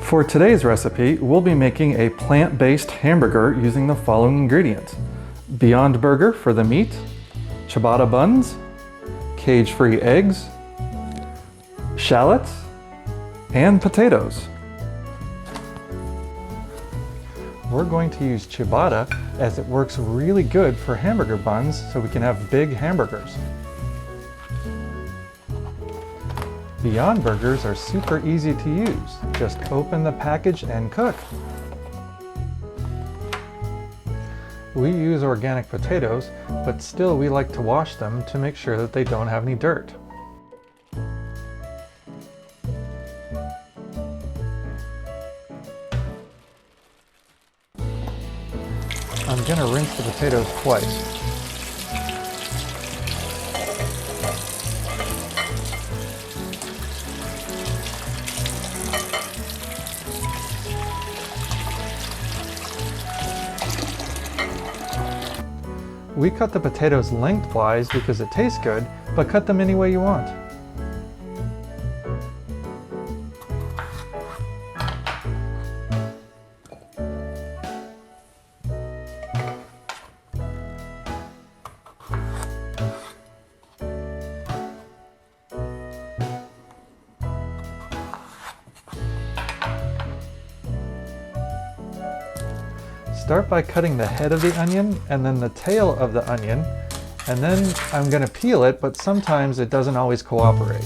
For today's recipe, we'll be making a plant-based hamburger using the following ingredients: Beyond Burger for the meat, ciabatta buns, cage-free eggs, shallots, and potatoes. We're going to use ciabatta as it works really good for hamburger buns so we can have big hamburgers. Beyond Burgers are super easy to use. Just open the package and cook. We use organic potatoes, but still we like to wash them to make sure that they don't have any dirt. I'm going to rinse the potatoes twice. We cut the potatoes lengthwise because it tastes good, but cut them any way you want. Start by cutting the head of the onion and then the tail of the onion, and then I'm going to peel it, but sometimes it doesn't always cooperate.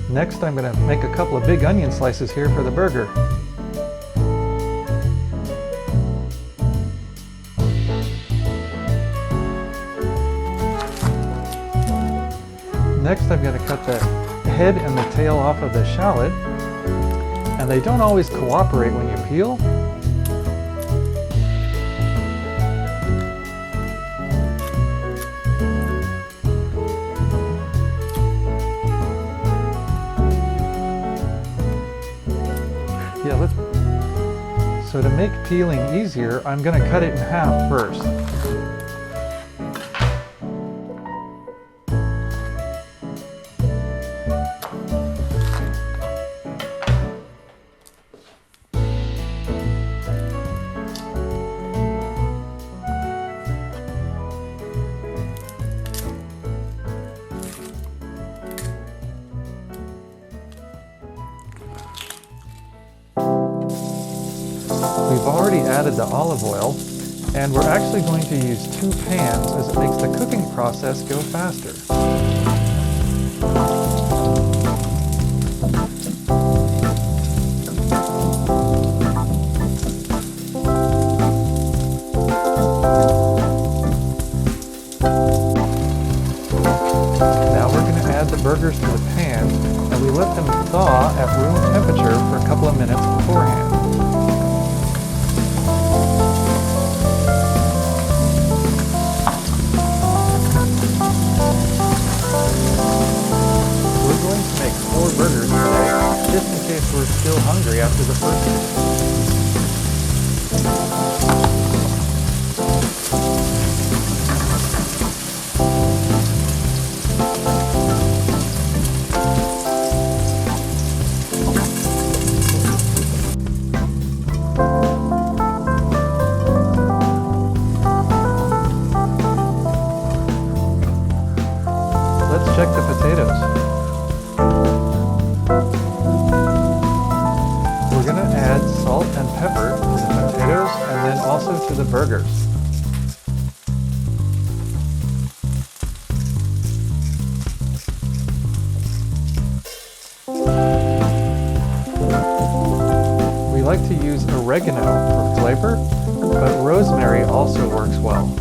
Next, I'm going to make a couple of big onion slices here for the burger. Next, I'm going to cut the head and the tail off of the shallot, and they don't always cooperate when you peel. So to make peeling easier, I'm going to cut it in half first. We've already added the olive oil, and we're actually going to use 2 pans as it makes the cooking process go faster. Now we're going to add the burgers to the pan, and we let them thaw at room temperature for a couple of minutes beforehand. Burgers today, just in case we're still hungry after the first one. Let's check the potatoes. Salt and pepper to the potatoes and then also to the burgers. We like to use oregano for flavor, but rosemary also works well.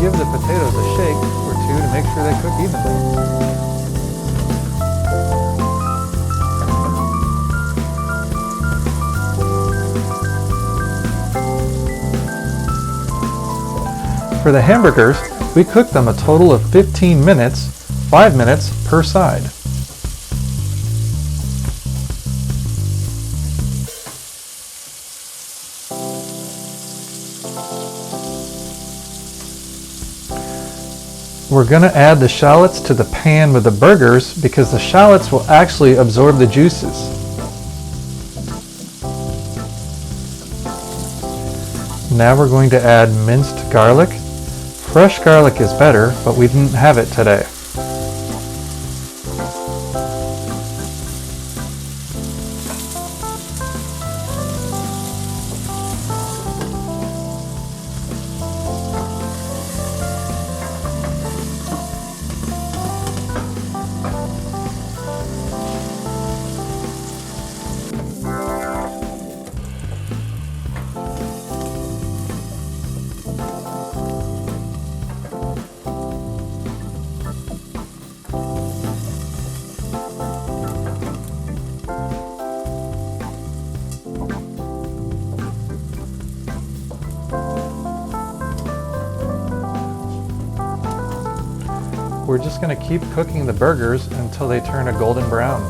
Give the potatoes a shake or two to make sure they cook evenly. For the hamburgers, we cook them a total of 15 minutes, 5 minutes per side. We're going to add the shallots to the pan with the burgers because the shallots will actually absorb the juices. Now we're going to add minced garlic. Fresh garlic is better, but we didn't have it today. We're just going to keep cooking the burgers until they turn a golden brown.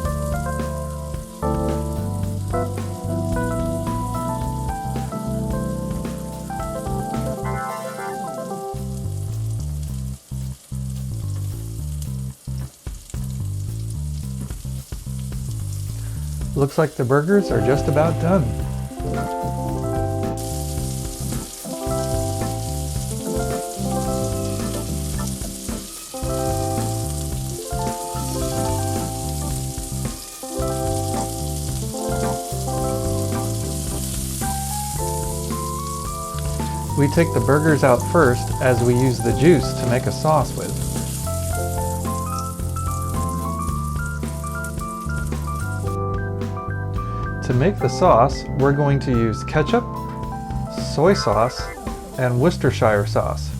Looks like the burgers are just about done. We take the burgers out first as we use the juice to make a sauce with. To make the sauce, we're going to use ketchup, soy sauce, and Worcestershire sauce.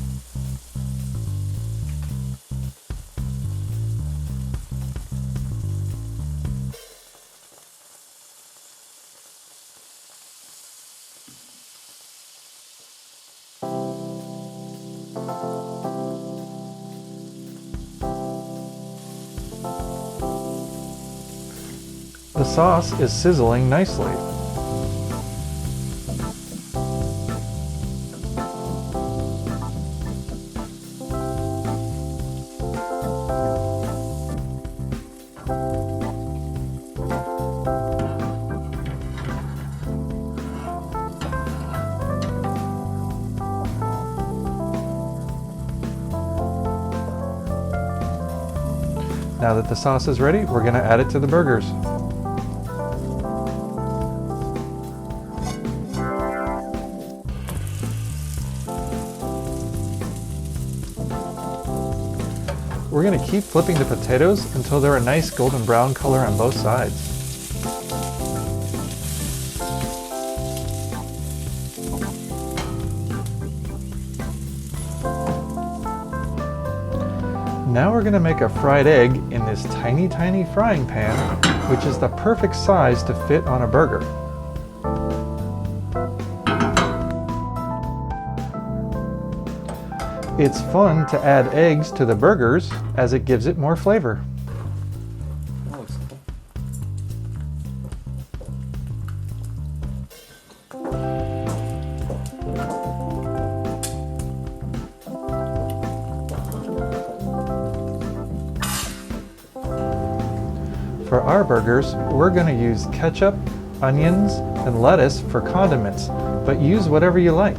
The sauce is sizzling nicely. Now that the sauce is ready, we're going to add it to the burgers. We're going to keep flipping the potatoes until they're a nice golden brown color on both sides. Now we're going to make a fried egg in this tiny frying pan, which is the perfect size to fit on a burger. It's fun to add eggs to the burgers as it gives it more flavor. For our burgers, we're going to use ketchup, onions, and lettuce for condiments, but use whatever you like.